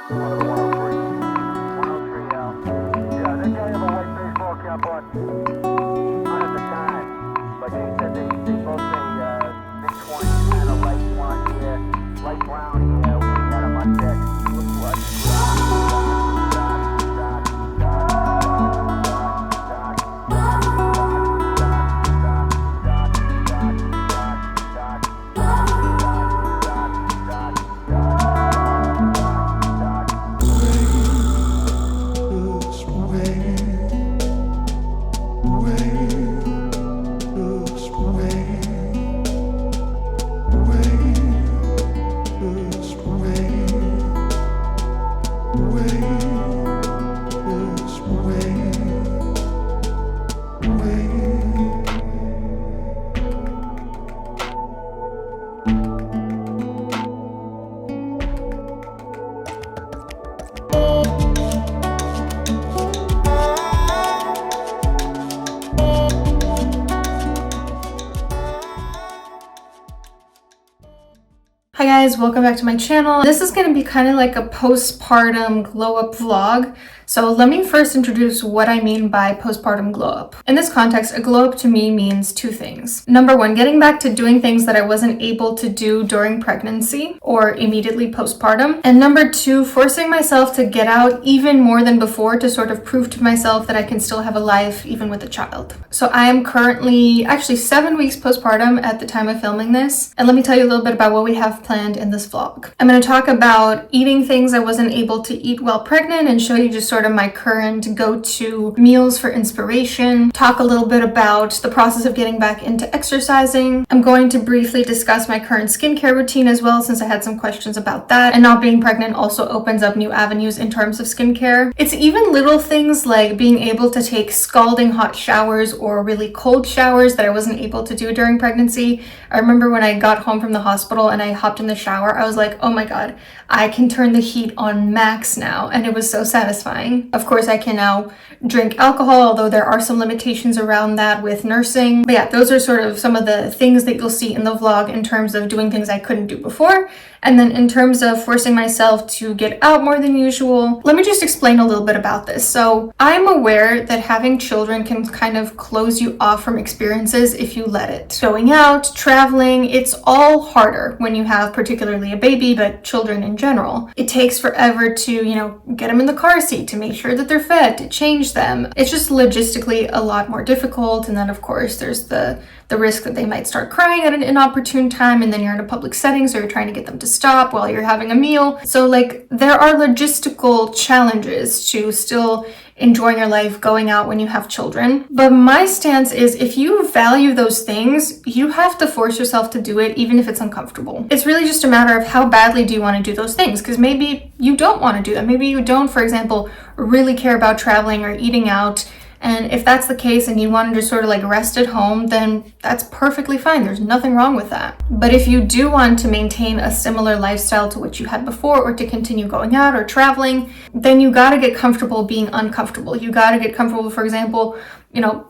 103. 103 out. Yeah, that guy have a white baseball cap on at the time. But they said they both say mid-20s, kind of light blonde hair, light brown hair. We had him on deck. Looked like Hi guys, welcome back to my channel. This is going to be kind of like a postpartum glow up vlog. So let me first introduce what I mean by postpartum glow up. In this context, a glow up to me means two things. Number one, getting back to doing things that I wasn't able to do during pregnancy or immediately postpartum. And number two, forcing myself to get out even more than before to sort of prove to myself that I can still have a life even with a child. So I am currently actually 7 weeks postpartum at the time of filming this. And let me tell you a little bit about what we have planned in this vlog. I'm going to talk about eating things I wasn't able to eat while pregnant and show you just sort of my current go-to meals for inspiration, talk a little bit about the process of getting back into exercising. I'm going to briefly discuss my current skincare routine as well, since I had some questions about that. And not being pregnant also opens up new avenues in terms of skincare. It's even little things like being able to take scalding hot showers or really cold showers that I wasn't able to do during pregnancy. I remember when I got home from the hospital and I hopped in the shower, I was like, oh my god, I can turn the heat on max now, and it was so satisfying. Of course, I can now drink alcohol, although there are some limitations around that with nursing. But yeah, those are sort of some of the things that you'll see in the vlog in terms of doing things I couldn't do before. And then in terms of forcing myself to get out more than usual, let me just explain a little bit about this. So I'm aware that having children can kind of close you off from experiences if you let it. Going out, traveling, it's all harder when you have particularly a baby, but children in general. It takes forever to, get them in the car seat, to make sure that they're fed, to change them. It's just logistically a lot more difficult. And then of course there's the risk that they might start crying at an inopportune time, and then you're in a public setting, so you're trying to get them to stop while you're having a meal. So there are logistical challenges to still enjoying your life going out when you have children. But my stance is, if you value those things, you have to force yourself to do it, even if it's uncomfortable. It's really just a matter of how badly do you want to do those things, because maybe you don't want to do them. Maybe you don't, for example, really care about traveling or eating out. And if that's the case and you want to just sort of rest at home, then that's perfectly fine. There's nothing wrong with that. But if you do want to maintain a similar lifestyle to what you had before, or to continue going out or traveling, then you got to get comfortable being uncomfortable. You got to get comfortable, for example,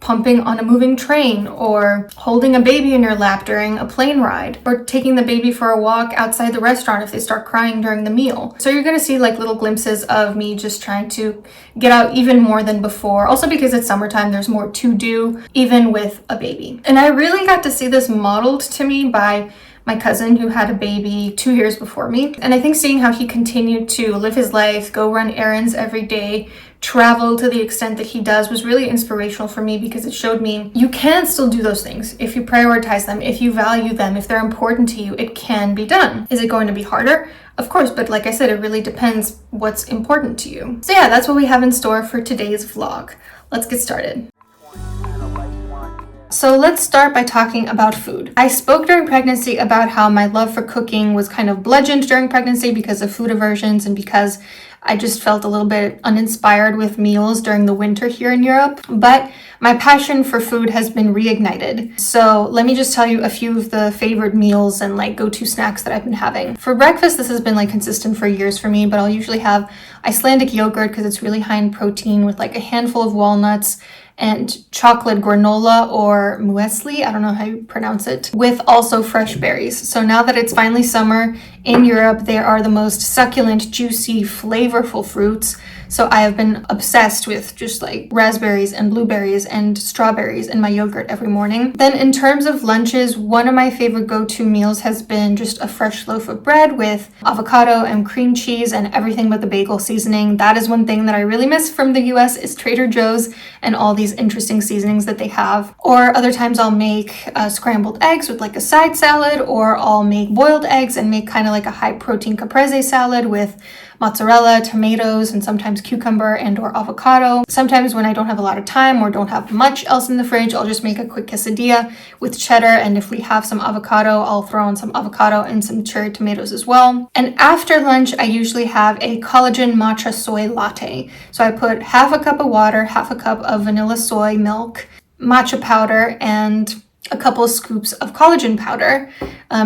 pumping on a moving train, or holding a baby in your lap during a plane ride, or taking the baby for a walk outside the restaurant if they start crying during the meal. So you're going to see little glimpses of me just trying to get out even more than before. Also because it's summertime, there's more to do, even with a baby. And I really got to see this modeled to me by my cousin who had a baby 2 years before me. And I think seeing how he continued to live his life, go run errands every day, travel to the extent that he does, was really inspirational for me, because it showed me you can still do those things if you prioritize them, if you value them, if they're important to you. It can be done. Is it going to be harder? Of course, but like I said, it really depends what's important to you. So yeah, that's what we have in store for today's vlog. Let's get started. So let's start by talking about food. I spoke during pregnancy about how my love for cooking was kind of bludgeoned during pregnancy because of food aversions, and because I just felt a little bit uninspired with meals during the winter here in Europe. But my passion for food has been reignited. So let me just tell you a few of the favorite meals and go-to snacks that I've been having. For breakfast, this has been consistent for years for me, but I'll usually have Icelandic yogurt because it's really high in protein, with a handful of walnuts and chocolate granola or muesli, I don't know how you pronounce it, with also fresh berries. So now that it's finally summer in Europe, they are the most succulent, juicy, flavorful fruits. So I have been obsessed with just like raspberries and blueberries and strawberries in my yogurt every morning. Then in terms of lunches, one of my favorite go-to meals has been just a fresh loaf of bread with avocado and cream cheese and everything but the bagel seasoning. That is one thing that I really miss from the US is Trader Joe's and all these interesting seasonings that they have. Or other times I'll make scrambled eggs with like a side salad, or I'll make boiled eggs and make kind of like a high protein caprese salad with mozzarella, tomatoes, and sometimes cucumber and or avocado. Sometimes when I don't have a lot of time or don't have much else in the fridge, I'll just make a quick quesadilla with cheddar, and if we have some avocado, I'll throw in some avocado and some cherry tomatoes as well. And after lunch, I usually have a collagen matcha soy latte. So I put half a cup of water, half a cup of vanilla soy milk, matcha powder, and a couple of scoops of collagen powder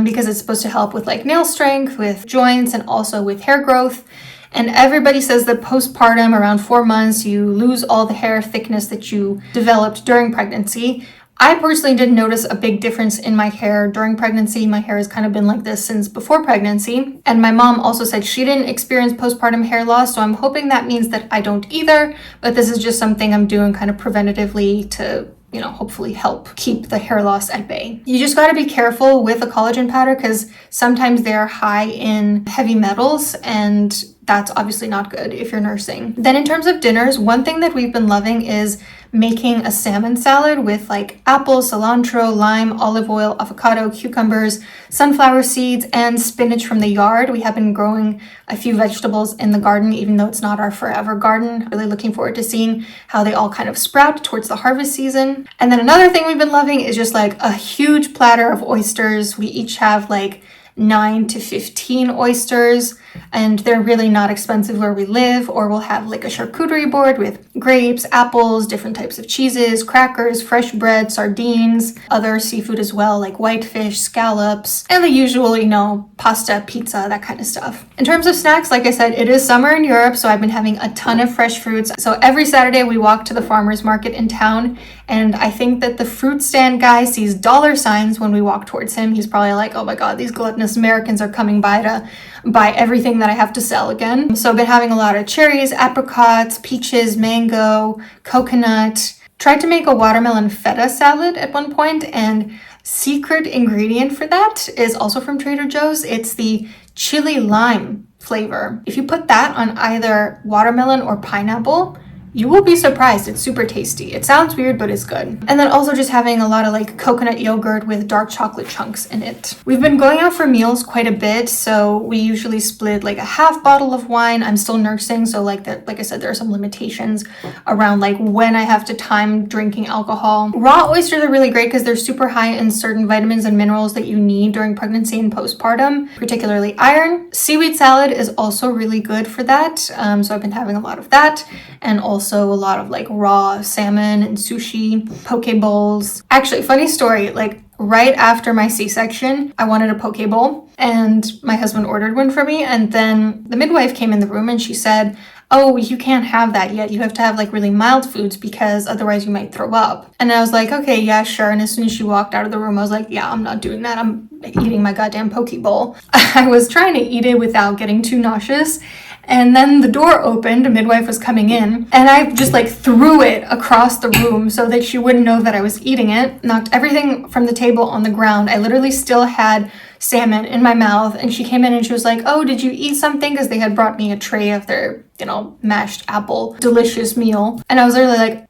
because it's supposed to help with like nail strength, with joints, and also with hair growth. And everybody says that postpartum, around 4 months, you lose all the hair thickness that you developed during pregnancy. I personally didn't notice a big difference in my hair during pregnancy. My hair has kind of been like this since before pregnancy. And my mom also said she didn't experience postpartum hair loss, so I'm hoping that means that I don't either. But this is just something I'm doing kind of preventatively to, you know, hopefully help keep the hair loss at bay. You just got to be careful with a collagen powder because sometimes they're high in heavy metals, and that's obviously not good if you're nursing. Then in terms of dinners, one thing that we've been loving is making a salmon salad with like apple, cilantro, lime, olive oil, avocado, cucumbers, sunflower seeds, and spinach from the yard. We have been growing a few vegetables in the garden, even though it's not our forever garden. Really looking forward to seeing how they all kind of sprout towards the harvest season. And then another thing we've been loving is just like a huge platter of oysters. We each have like 9 to 15 oysters, and they're really not expensive where we live. Or we'll have like a charcuterie board with grapes, apples, different types of cheeses, crackers, fresh bread, sardines, other seafood as well, like whitefish, scallops, and the usual, you know, pasta, pizza, that kind of stuff. In terms of snacks, like I said, it is summer in Europe, so I've been having a ton of fresh fruits. So every Saturday we walk to the farmer's market in town, and I think that the fruit stand guy sees dollar signs when we walk towards him. He's probably like, oh my God, these gluttonous Americans are coming by to buy everything that I have to sell again. So I've been having a lot of cherries, apricots, peaches, mango, coconut. Tried to make a watermelon feta salad at one point, and secret ingredient for that is also from Trader Joe's. It's the chili lime flavor. If you put that on either watermelon or pineapple, you will be surprised. It's super tasty. It sounds weird, but it's good. And then also just having a lot of like coconut yogurt with dark chocolate chunks in it. We've been going out for meals quite a bit, so we usually split like a half bottle of wine. I'm still nursing, so like I said, there are some limitations around like when I have to time drinking alcohol. Raw oysters are really great because they're super high in certain vitamins and minerals that you need during pregnancy and postpartum, particularly iron. Seaweed salad is also really good for that. So I've been having a lot of that, and also a lot of like raw salmon and sushi, poke bowls. Actually, funny story, like right after my C-section, I wanted a poke bowl, and my husband ordered one for me, and then the midwife came in the room and she said, oh, you can't have that yet. You have to have like really mild foods because otherwise you might throw up. And I was like, okay, yeah, sure. And as soon as she walked out of the room, I was like, yeah, I'm not doing that. I'm eating my goddamn poke bowl. I was trying to eat it without getting too nauseous. And then the door opened, a midwife was coming in, and I just like threw it across the room so that she wouldn't know that I was eating it. Knocked everything from the table on the ground. I literally still had salmon in my mouth, and she came in and she was like, oh, did you eat something? Because they had brought me a tray of their, you know, mashed apple, delicious meal. And I was literally like,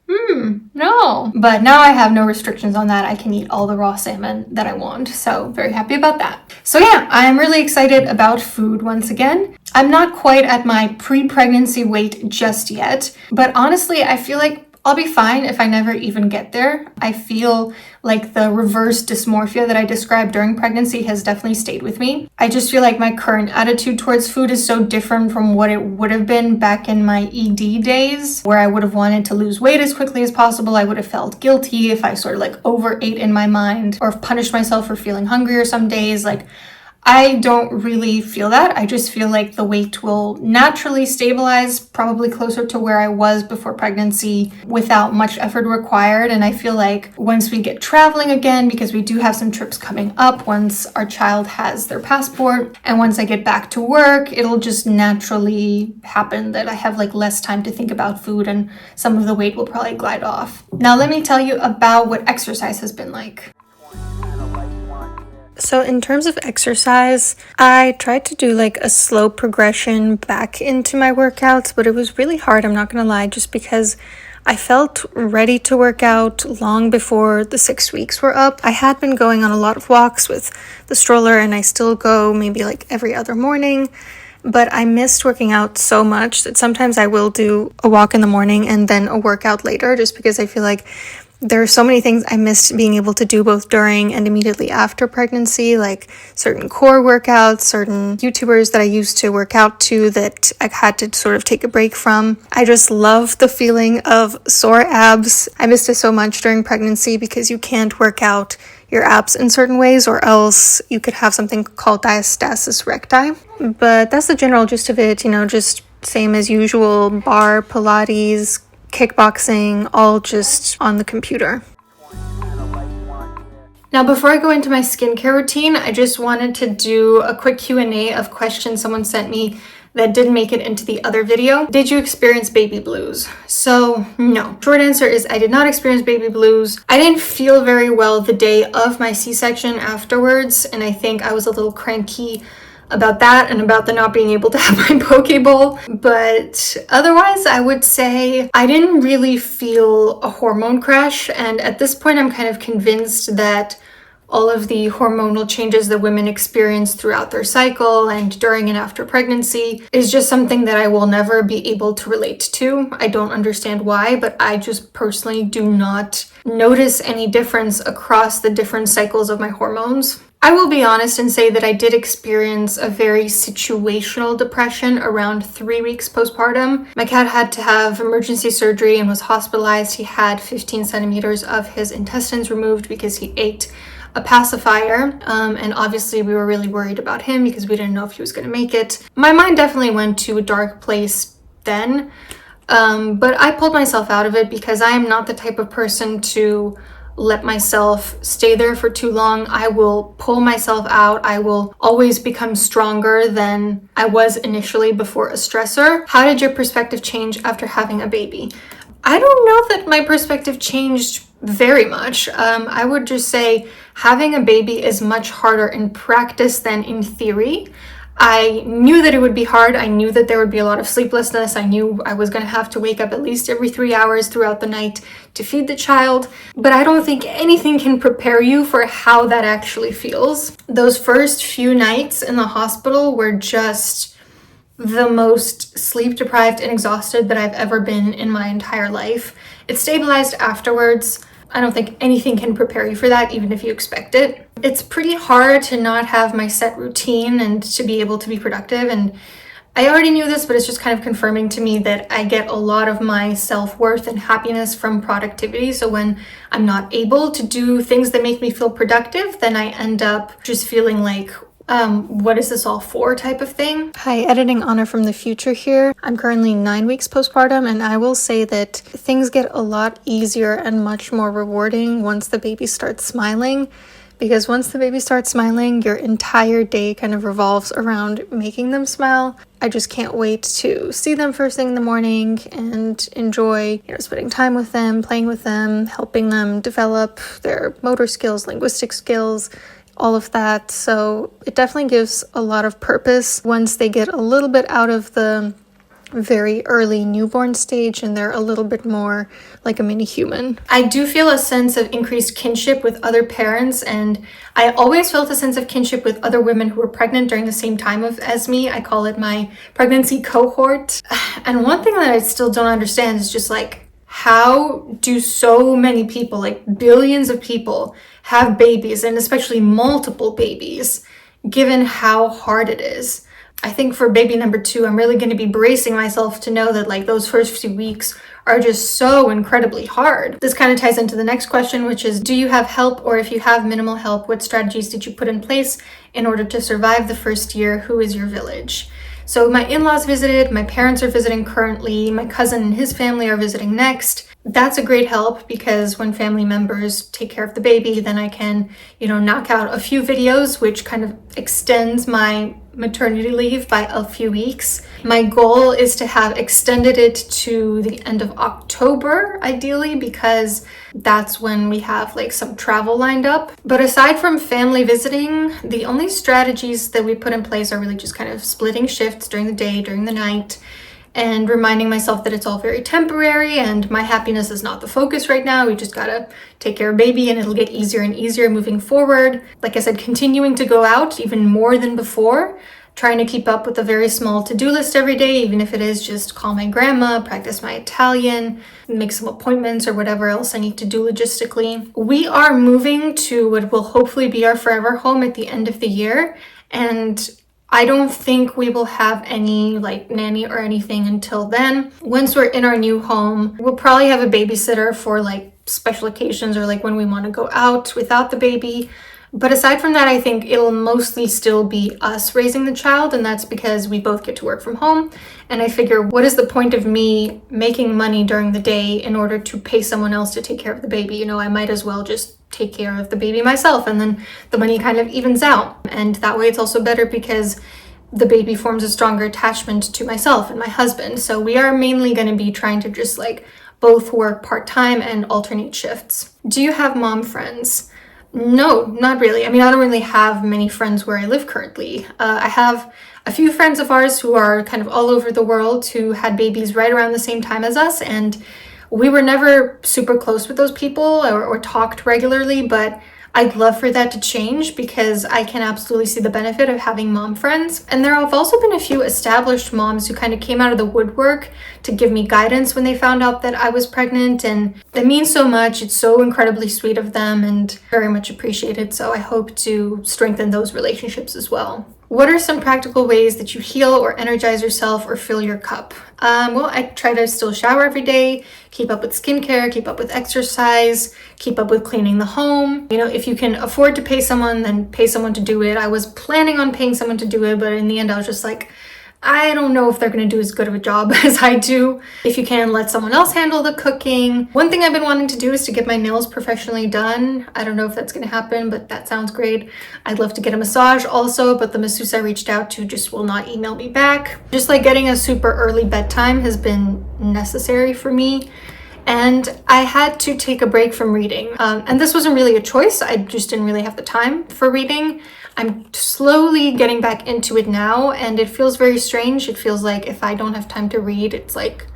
no. But now I have no restrictions on that. I can eat all the raw salmon that I want. So very happy about that. So yeah, I'm really excited about food once again. I'm not quite at my pre-pregnancy weight just yet, but honestly, I feel like I'll be fine if I never even get there. I feel like the reverse dysmorphia that I described during pregnancy has definitely stayed with me. I just feel like my current attitude towards food is so different from what it would have been back in my ED days, where I would have wanted to lose weight as quickly as possible. I would have felt guilty if I sort of like overate in my mind, or punished myself for feeling hungrier some days. Like, I don't really feel that. I just feel like the weight will naturally stabilize, probably closer to where I was before pregnancy without much effort required. And I feel like once we get traveling again, because we do have some trips coming up once our child has their passport, and once I get back to work, it'll just naturally happen that I have like less time to think about food and some of the weight will probably glide off. Now let me tell you about what exercise has been like. So in terms of exercise, I tried to do like a slow progression back into my workouts, but it was really hard, I'm not gonna lie, just because I felt ready to work out long before the 6 weeks were up. I had been going on a lot of walks with the stroller and I still go maybe like every other morning, but I missed working out so much that sometimes I will do a walk in the morning and then a workout later, just because I feel like there are so many things I missed being able to do both during and immediately after pregnancy, like certain core workouts, certain YouTubers that I used to work out to that I had to sort of take a break from. I just love the feeling of sore abs. I missed it so much during pregnancy because you can't work out your abs in certain ways or else you could have something called diastasis recti. But that's the general gist of it, just same as usual, bar, Pilates, kickboxing, all just on the computer. Now, before I go into my skincare routine, I just wanted to do a quick Q&A of questions someone sent me that didn't make it into the other video. Did you experience baby blues? So, no. Short answer is I did not experience baby blues. I didn't feel very well the day of my C-section afterwards, and I think I was a little cranky about that and about the not being able to have my poke bowl. But otherwise, I would say I didn't really feel a hormone crash. And at this point, I'm kind of convinced that all of the hormonal changes that women experience throughout their cycle and during and after pregnancy is just something that I will never be able to relate to. I don't understand why, but I just personally do not notice any difference across the different cycles of my hormones. I will be honest and say that I did experience a very situational depression around 3 weeks postpartum. My cat had to have emergency surgery and was hospitalized. He had 15 centimeters of his intestines removed because he ate a pacifier, and obviously we were really worried about him because we didn't know if he was going to make it. My mind definitely went to a dark place then, but I pulled myself out of it because I am not the type of person to let myself stay there for too long. I will pull myself out. I will always become stronger than I was initially before a stressor. How did your perspective change after having a baby? I don't know that my perspective changed very much. I would just say having a baby is much harder in practice than in theory. I knew that it would be hard. I knew that there would be a lot of sleeplessness. I knew I was going to have to wake up at least every 3 hours throughout the night to feed the child. But I don't think anything can prepare you for how that actually feels. Those first few nights in the hospital were just the most sleep deprived and exhausted that I've ever been in my entire life. It stabilized afterwards. I don't think anything can prepare you for that, even if you expect it. It's pretty hard to not have my set routine and to be able to be productive. And I already knew this, but it's just kind of confirming to me that I get a lot of my self-worth and happiness from productivity. So when I'm not able to do things that make me feel productive, then I end up just feeling like, what is this all for type of thing. Hi, editing Anna from the future here. I'm currently 9 weeks postpartum, and I will say that things get a lot easier and much more rewarding once the baby starts smiling. Because once the baby starts smiling, your entire day kind of revolves around making them smile. I just can't wait to see them first thing in the morning and enjoy, spending time with them, playing with them, helping them develop their motor skills, linguistic skills, all of that. So it definitely gives a lot of purpose once they get a little bit out of the very early newborn stage and they're a little bit more like a mini human. I do feel a sense of increased kinship with other parents, and I always felt a sense of kinship with other women who were pregnant during the same time as me. I call it my pregnancy cohort. And one thing that I still don't understand is just like, how do so many people, like billions of people, have babies, and especially multiple babies, given how hard it is? I think for baby number 2, I'm really going to be bracing myself to know that like those first few weeks are just so incredibly hard. This kind of ties into the next question, which is, do you have help? Or if you have minimal help, what strategies did you put in place in order to survive the first year? Who is your village? So my in-laws visited, my parents are visiting currently, my cousin and his family are visiting next. That's a great help because when family members take care of the baby, then I can, knock out a few videos, which kind of extends my maternity leave by a few weeks. My goal is to have extended it to the end of October, ideally, because that's when we have like some travel lined up. But aside from family visiting, the only strategies that we put in place are really just kind of splitting shifts during the day, during the night, and reminding myself that it's all very temporary and my happiness is not the focus right now. We just gotta take care of baby and it'll get easier and easier moving forward. Like I said, continuing to go out even more than before, trying to keep up with a very small to-do list every day, even if it is just call my grandma, practice my Italian, make some appointments or whatever else I need to do logistically. We are moving to what will hopefully be our forever home at the end of the year, and I don't think we will have any like nanny or anything until then. Once we're in our new home, we'll probably have a babysitter for like special occasions or like when we want to go out without the baby. But aside from that, I think it'll mostly still be us raising the child, and that's because we both get to work from home. And I figure, what is the point of me making money during the day in order to pay someone else to take care of the baby? I might as well just take care of the baby myself, and then the money kind of evens out. And that way it's also better because the baby forms a stronger attachment to myself and my husband. So we are mainly going to be trying to just like both work part-time and alternate shifts. Do you have mom friends? No, not really. I mean, I don't really have many friends where I live currently. I have a few friends of ours who are kind of all over the world who had babies right around the same time as us, and we were never super close with those people or talked regularly, but I'd love for that to change because I can absolutely see the benefit of having mom friends. And there have also been a few established moms who kind of came out of the woodwork to give me guidance when they found out that I was pregnant, and it means so much. It's so incredibly sweet of them and very much appreciated. So I hope to strengthen those relationships as well. What are some practical ways that you heal or energize yourself or fill your cup? Well, I try to still shower every day, keep up with skincare, keep up with exercise, keep up with cleaning the home. If you can afford to pay someone, then pay someone to do it. I was planning on paying someone to do it, but in the end, I was just like, I don't know if they're going to do as good of a job as I do. If you can, let someone else handle the cooking. One thing I've been wanting to do is to get my nails professionally done. I don't know if that's going to happen, but that sounds great. I'd love to get a massage also, but the masseuse I reached out to just will not email me back. Just like getting a super early bedtime has been necessary for me. And I had to take a break from reading. And this wasn't really a choice. I just didn't really have the time for reading. I'm slowly getting back into it now, and it feels very strange. It feels like if I don't have time to read, it's like,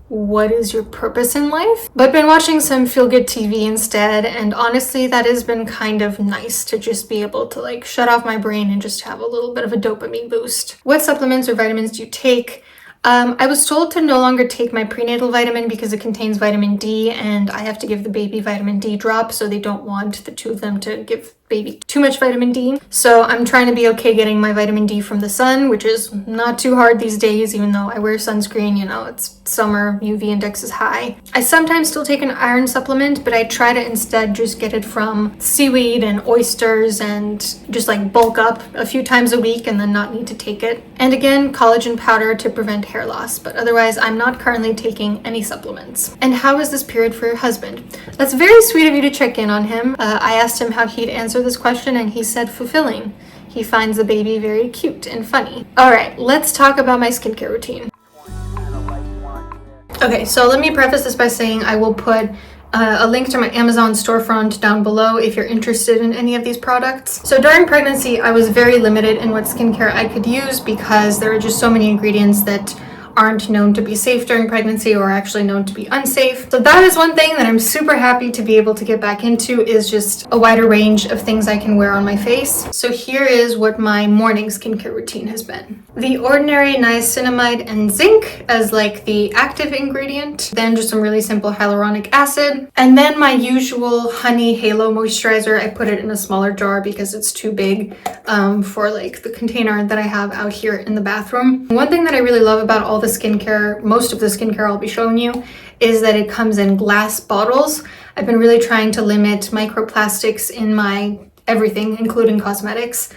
what is your purpose in life? But I've been watching some feel-good TV instead, and honestly, that has been kind of nice to just be able to like shut off my brain and just have a little bit of a dopamine boost. What supplements or vitamins do you take? I was told to no longer take my prenatal vitamin because it contains vitamin D, and I have to give the baby vitamin D drop, so they don't want the two of them to give baby too much vitamin D. So I'm trying to be okay getting my vitamin D from the sun, which is not too hard these days, even though I wear sunscreen. It's summer, UV index is high. I sometimes still take an iron supplement, but I try to instead just get it from seaweed and oysters and just like bulk up a few times a week and then not need to take it. And again, collagen powder to prevent hair loss, but otherwise I'm not currently taking any supplements. And how is this period for your husband? That's very sweet of you to check in on him. I asked him how he'd answer this question, and he said fulfilling. He finds the baby very cute and funny. All right, let's talk about my skincare routine. Okay, so let me preface this by saying I will put a link to my Amazon storefront down below if you're interested in any of these products. So during pregnancy, I was very limited in what skincare I could use because there are just so many ingredients that aren't known to be safe during pregnancy or actually known to be unsafe. So that is one thing that I'm super happy to be able to get back into, is just a wider range of things I can wear on my face. So here is what my morning skincare routine has been. The ordinary niacinamide and zinc as like the active ingredient, then just some really simple hyaluronic acid, and then my usual honey halo moisturizer. I put it in a smaller jar because it's too big for like the container that I have out here in the bathroom. One thing that I really love about all the skincare, most of the skincare I'll be showing you, is that it comes in glass bottles. I've been really trying to limit microplastics in my everything, including cosmetics.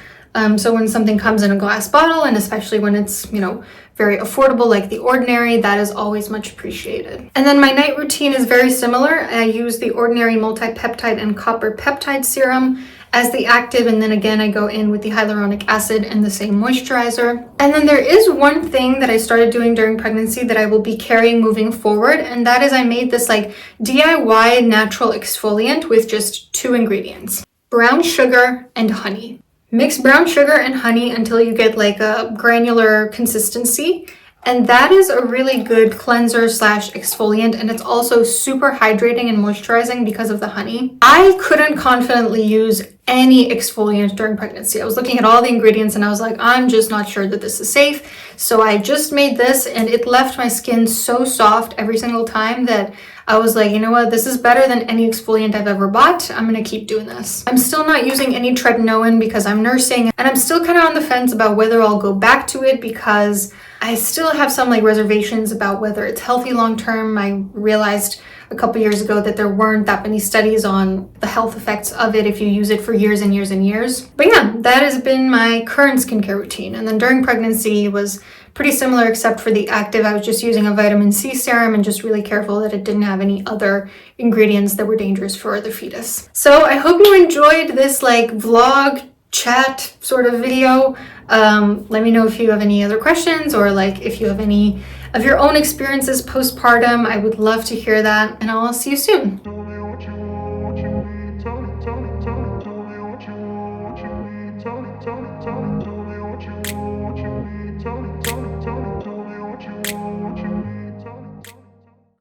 So when something comes in a glass bottle, and especially when it's, you know, very affordable like The Ordinary, that is always much appreciated. And then my night routine is very similar. I use The Ordinary multi-peptide and copper peptide serum as the active, and then again I go in with the hyaluronic acid and the same moisturizer. And then there is one thing that I started doing during pregnancy that I will be carrying moving forward, and that is I made this like DIY natural exfoliant with just 2 ingredients: brown sugar and honey. Mix brown sugar and honey until you get like a granular consistency. And that is a really good cleanser slash exfoliant, and it's also super hydrating and moisturizing because of the honey. I couldn't confidently use any exfoliant during pregnancy. I was looking at all the ingredients and I was like, I'm just not sure that this is safe. So I just made this, and it left my skin so soft every single time that I was like, you know what, this is better than any exfoliant I've ever bought. I'm gonna keep doing this. I'm still not using any tretinoin because I'm nursing, and I'm still kind of on the fence about whether I'll go back to it because I still have some like reservations about whether it's healthy long term. I realized a couple years ago that there weren't that many studies on the health effects of it if you use it for years and years and years. But yeah, that has been my current skincare routine. And then during pregnancy was pretty similar, except for the active. I was just using a vitamin C serum and just really careful that it didn't have any other ingredients that were dangerous for the fetus. So I hope you enjoyed this like vlog chat sort of video. Let me know if you have any other questions, or like if you have any of your own experiences postpartum. I would love to hear that, and I'll see you soon.